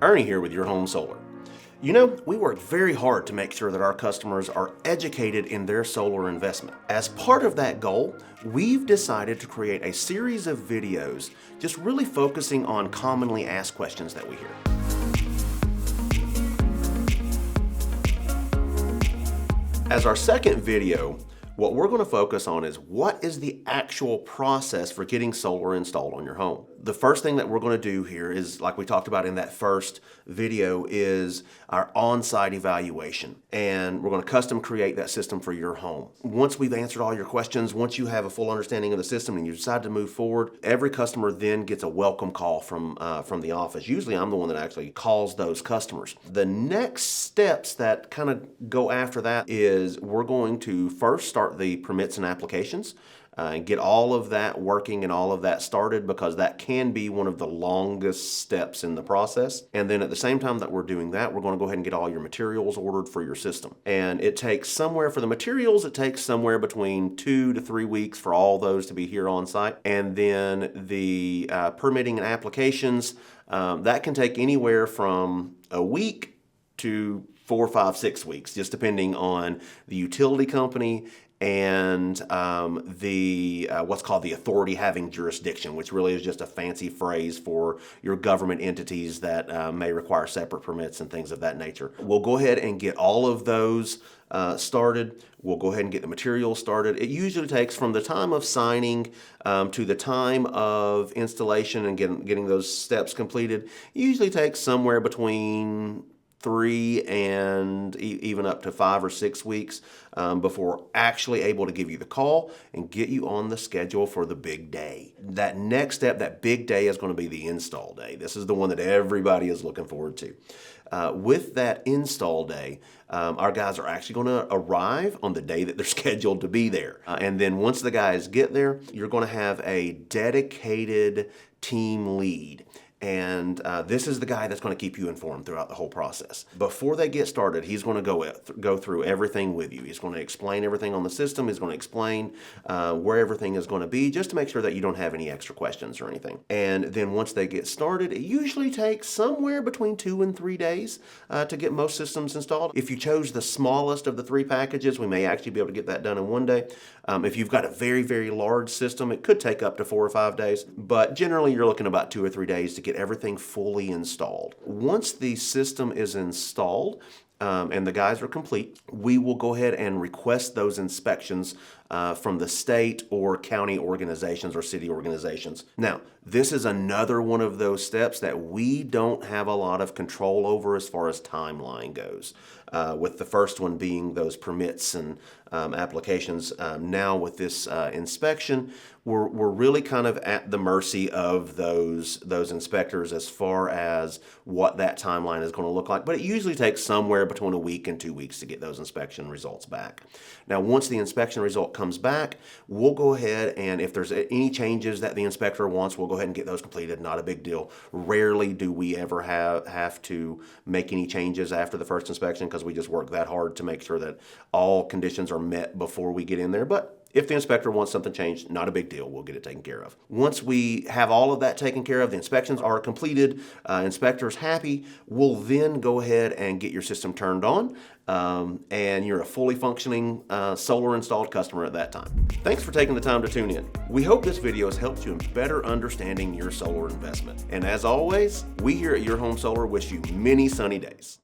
Ernie here with Your Home Solar. You know, we work very hard to make sure that our customers are educated in their solar investment. As part of that goal, we've decided to create a series of videos just really focusing on commonly asked questions that we hear. As our second video, what we're going to focus on is what is the actual process for getting solar installed on your home. The first thing that we're going to do here is, like we talked about in that first video, is our on-site evaluation. And we're going to custom create that system for your home. Once we've answered all your questions, once you have a full understanding of the system and you decide to move forward, every customer then gets a welcome call from the office. Usually I'm the one that actually calls those customers. The next steps that kind of go after that is we're going to first start the permits and applications. And get all of that working and all of that started, because that can be one of the longest steps in the process. And then at the same time that we're doing that, we're going to go ahead and get all your materials ordered for your system. And it takes somewhere, for the materials, it takes somewhere between 2 to 3 weeks for all those to be here on site. And then the permitting and applications, that can take anywhere from a week to 4, 5, 6 weeks, just depending on the utility company and the what's called the authority having jurisdiction, which really is just a fancy phrase for your government entities that may require separate permits and things of that nature. We'll go ahead and get all of those started. We'll go ahead and get the materials started. It usually takes from the time of signing to the time of installation and getting those steps completed. It usually takes somewhere between 3 and even up to 5 or 6 weeks before actually able to give you the call and get you on the schedule for the big day. That next step, that big day, is going to be the install day. This is the one that everybody is looking forward to. With that install day, our guys are actually going to arrive on the day that they're scheduled to be there. And then once the guys get there, you're going to have a dedicated team lead. And this is the guy that's going to keep you informed throughout the whole process. Before they get started, he's going to go through everything with you. He's going to explain everything on the system. He's going to explain where everything is going to be, just to make sure that you don't have any extra questions or anything. And then once they get started, it usually takes somewhere between 2 and 3 days to get most systems installed. If you chose the smallest of the 3 packages, we may actually be able to get that done in 1 day. If you've got a very, very large system, it could take up to 4 or 5 days, but generally you're looking about 2 or 3 days to get everything fully installed. Once the system is installed and the guys are complete, we will go ahead and request those inspections from the state or county organizations or city organizations. Now, this is another one of those steps that we don't have a lot of control over as far as timeline goes. With the first one being those permits and applications. Now with this inspection, we're really kind of at the mercy of those inspectors as far as what that timeline is going to look like. But it usually takes somewhere between a week and 2 weeks to get those inspection results back. Now, once the inspection result comes back, we'll go ahead and if there's any changes that the inspector wants, we'll go ahead and get those completed. Not a big deal. Rarely do we ever have to make any changes after the first inspection, because we just work that hard to make sure that all conditions are met before we get in there. But if the inspector wants something changed, not a big deal. We'll get it taken care of. Once we have all of that taken care of, the inspections are completed, inspector's happy, we'll then go ahead and get your system turned on, and you're a fully functioning solar installed customer at that time. Thanks for taking the time to tune in. We hope this video has helped you in better understanding your solar investment. And as always, we here at Your Home Solar wish you many sunny days.